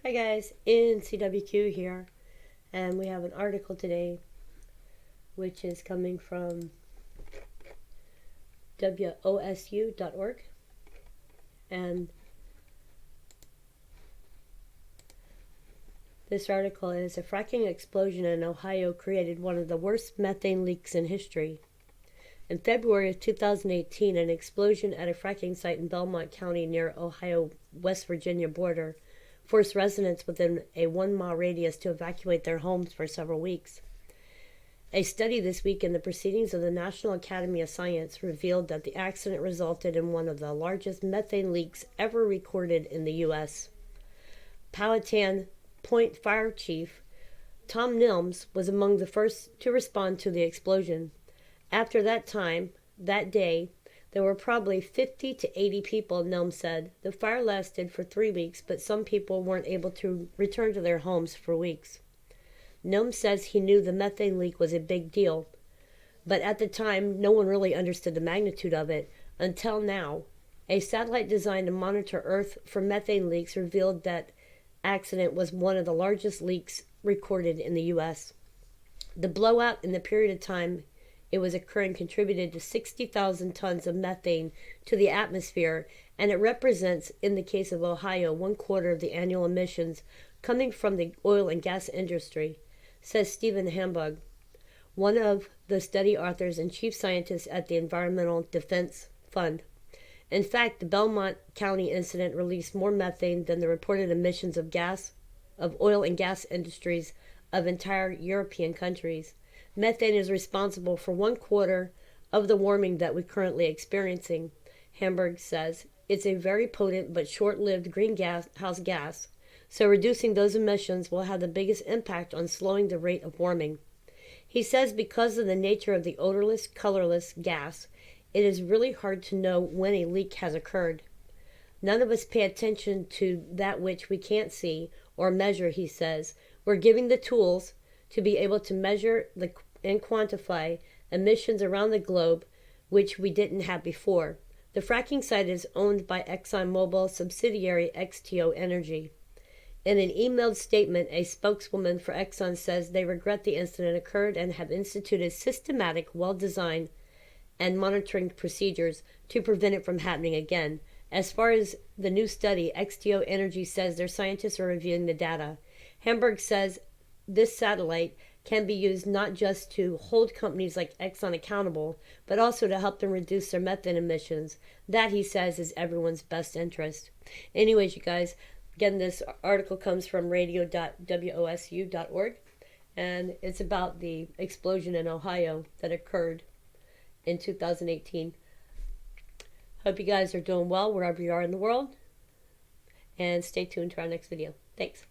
Hi guys, in CWQ here, and we have an article today which is coming from wosu.org, and this article is: a fracking explosion in Ohio created one of the worst methane leaks in history. In February of 2018, an explosion at a fracking site in Belmont County near Ohio-West Virginia border forced residents within a 1-mile radius to evacuate their homes for several weeks. A study this week in the Proceedings of the National Academy of Science revealed that the accident resulted in one of the largest methane leaks ever recorded in the U.S. Powhatan Point Fire Chief Tom Nilms was among the first to respond to the explosion. After that day, there were probably 50 to 80 people, Nilms said. The fire lasted for 3 weeks, but some people weren't able to return to their homes for weeks. Nilms says he knew the methane leak was a big deal, but at the time, no one really understood the magnitude of it until now. A satellite designed to monitor Earth for methane leaks revealed that accident was one of the largest leaks recorded in the U.S. The blowout in the period of time it was occurring contributed to 60,000 tons of methane to the atmosphere, and it represents, in the case of Ohio, 1/4 of the annual emissions coming from the oil and gas industry, says Stephen Hambug, one of the study authors and chief scientist at the Environmental Defense Fund. In fact, the Belmont County incident released more methane than the reported emissions of oil and gas industries of entire European countries. Methane is responsible for 1/4 of the warming that we're currently experiencing. Hamburg says it's a very potent but short-lived greenhouse gas, so reducing those emissions will have the biggest impact on slowing the rate of warming. He says because of the nature of the odorless, colorless gas, it is really hard to know when a leak has occurred. None of us pay attention to that which we can't see or measure, he says. We're giving the tools to be able to measure and quantify emissions around the globe, which we didn't have before. The fracking site is owned by ExxonMobil subsidiary XTO Energy. In an emailed statement, a spokeswoman for Exxon says they regret the incident occurred and have instituted systematic, well-designed, and monitoring procedures to prevent it from happening again. As far as the new study, XTO Energy says their scientists are reviewing the data. Hamburg says this satellite can be used not just to hold companies like Exxon accountable, but also to help them reduce their methane emissions. That, he says, is everyone's best interest. Anyways, you guys, again, this article comes from radio.wosu.org, and it's about the explosion in Ohio that occurred in 2018. Hope you guys are doing well wherever you are in the world, and stay tuned to our next video. Thanks.